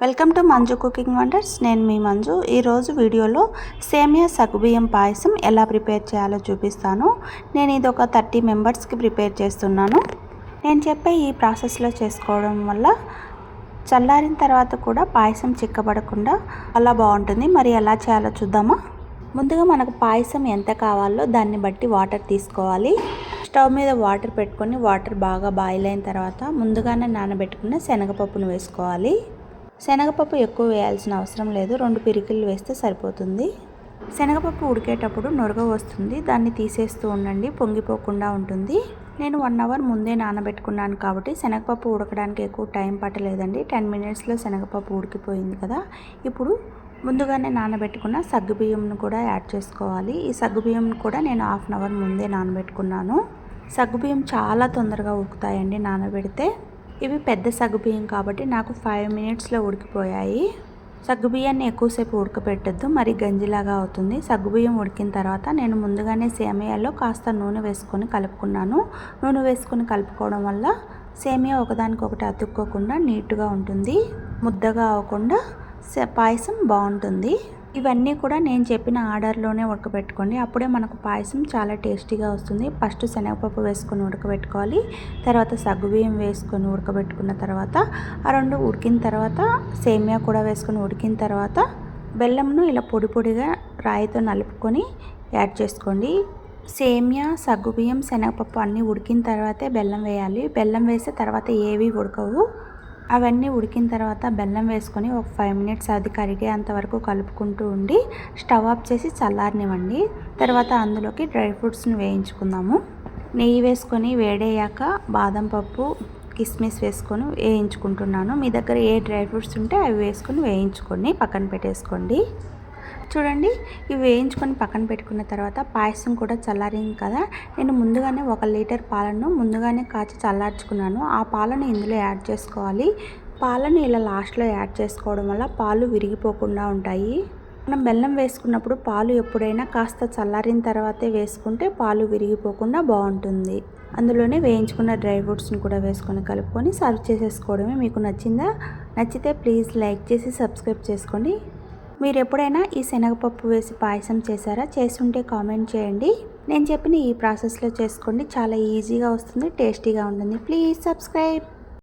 Welcome to Manju cooking wonders. నేను మీ మంజు. ఈరోజు వీడియోలో సేమియా సగ్గుబియ్యం పాయసం ఎలా ప్రిపేర్ చేయాలో చూపిస్తాను. నేను ఇది ఒక 30 మెంబర్స్కి ప్రిపేర్ చేస్తున్నాను. నేను చెప్పే ఈ ప్రాసెస్లో చేసుకోవడం వల్ల చల్లారిన తర్వాత కూడా పాయసం చిక్కబడకుండా అలా బాగుంటుంది. మరి ఎలా చేయాలో చూద్దామా. ముందుగా మనకు పాయసం ఎంత కావాలో దాన్ని బట్టి వాటర్ తీసుకోవాలి. స్టవ్ మీద వాటర్ పెట్టుకొని వాటర్ బాగా బాయిల్ అయిన తర్వాత ముందుగానే నానబెట్టుకున్న శనగపప్పును వేసుకోవాలి. శనగపప్పు ఎక్కువ వేయాల్సిన అవసరం లేదు, 2 పిరికిళ్ళు వేస్తే సరిపోతుంది. శనగపప్పు ఉడికేటప్పుడు నురగ వస్తుంది, దాన్ని తీసేస్తూ ఉండండి, పొంగిపోకుండా ఉంటుంది. నేను 1 అవర్ ముందే నానబెట్టుకున్నాను కాబట్టి శనగపప్పు ఉడకడానికి ఎక్కువ టైం పట్టలేదండి. 10 మినిట్స్లో శనగపప్పు ఉడికిపోయింది కదా. ఇప్పుడు ముందుగానే నానబెట్టుకున్న సగ్గుబియ్యంను కూడా యాడ్ చేసుకోవాలి. ఈ సగ్గుబియ్యంను కూడా నేను 1/2 అవర్ ముందే నానబెట్టుకున్నాను. సగ్గుబియ్యం చాలా తొందరగా ఉడుకుతాయండి నానబెడితే. ఇవి పెద్ద సగ్గుబియ్యం కాబట్టి నాకు 5 మినిట్స్లో ఉడికిపోయాయి. సగ్గుబియ్యాన్ని ఎక్కువసేపు ఉడకపెట్టద్దు, మరి గంజిలాగా అవుతుంది. సగ్గుబియ్యం ఉడికిన తర్వాత నేను ముందుగానే సేమియాలో కాస్త నూనె వేసుకొని కలుపుకున్నాను. నూనె వేసుకొని కలుపుకోవడం వల్ల సేమియా ఒకదానికొకటి అతుక్కోకుండా నీట్గా ఉంటుంది, ముద్దగా అవ్వకుండా పాయసం బాగుంటుంది. ఇవన్నీ కూడా నేను చెప్పిన ఆర్డర్లోనే ఉడకబెట్టుకోండి, అప్పుడే మనకు పాయసం చాలా టేస్టీగా వస్తుంది. ఫస్ట్ శనగపప్పు వేసుకొని ఉడకబెట్టుకోవాలి, తర్వాత సగ్గుబియ్యం వేసుకొని ఉడకబెట్టుకున్న తర్వాత ఆ 2 ఉడికిన తర్వాత సేమియా కూడా వేసుకొని ఉడికిన తర్వాత బెల్లంను ఇలా పొడి పొడిగా రాయితో నలుపుకొని యాడ్ చేసుకోండి. సేమియా, సగ్గుబియ్యం, శనగపప్పు అన్నీ ఉడికిన తర్వాతే బెల్లం వేయాలి. బెల్లం వేసే తర్వాత ఏవి ఉడకవు. అవన్నీ ఉడికిన తర్వాత బెల్లం వేసుకొని ఒక 5 మినిట్స్ అది కరిగేంత వరకు కలుపుకుంటూ ఉండి స్టవ్ ఆఫ్ చేసి చల్లారనివ్వండి. తర్వాత అందులోకి డ్రై ఫ్రూట్స్ని వేయించుకుందాము. నెయ్యి వేసుకొని వేడయ్యాక బాదం పప్పు, కిస్మిస్ వేసుకొని వేయించుకుంటున్నాను. మీ దగ్గర ఏ డ్రై ఫ్రూట్స్ ఉంటే అవి వేసుకొని వేయించుకొని పక్కన పెట్టేసుకోండి. చూడండి, ఇవి వేయించుకొని పక్కన పెట్టుకున్న తర్వాత పాయసం కూడా చల్లారింది కదా. నేను ముందుగానే 1 లీటర్ పాలను ముందుగానే కాచి చల్లార్చుకున్నాను. ఆ పాలను ఇందులో యాడ్ చేసుకోవాలి. పాలను ఇలా లాస్ట్లో యాడ్ చేసుకోవడం వల్ల పాలు విరిగిపోకుండా ఉంటాయి. మనం బెల్లం వేసుకున్నప్పుడు పాలు ఎప్పుడైనా కాస్త చల్లారిన తర్వాతే వేసుకుంటే పాలు విరిగిపోకుండా బాగుంటుంది. అందులోనే వేయించుకున్న డ్రై ఫ్రూట్స్ని కూడా వేసుకొని కలుపుకొని సర్వ్ చేసేసుకోవడమే. మీకు నచ్చిందా? నచ్చితే ప్లీజ్ లైక్ చేసి సబ్స్క్రైబ్ చేసుకోండి. మీరు ఎప్పుడైనా ఈ శనగపప్పు వేసి పాయసం చేశారా? చేస్తుంటే కామెంట్ చేయండి. నేను చెప్పిన ఈ ప్రాసెస్లో చేసుకోండి, చాలా ఈజీగా వస్తుంది, టేస్టీగా ఉంటుంది. Please subscribe.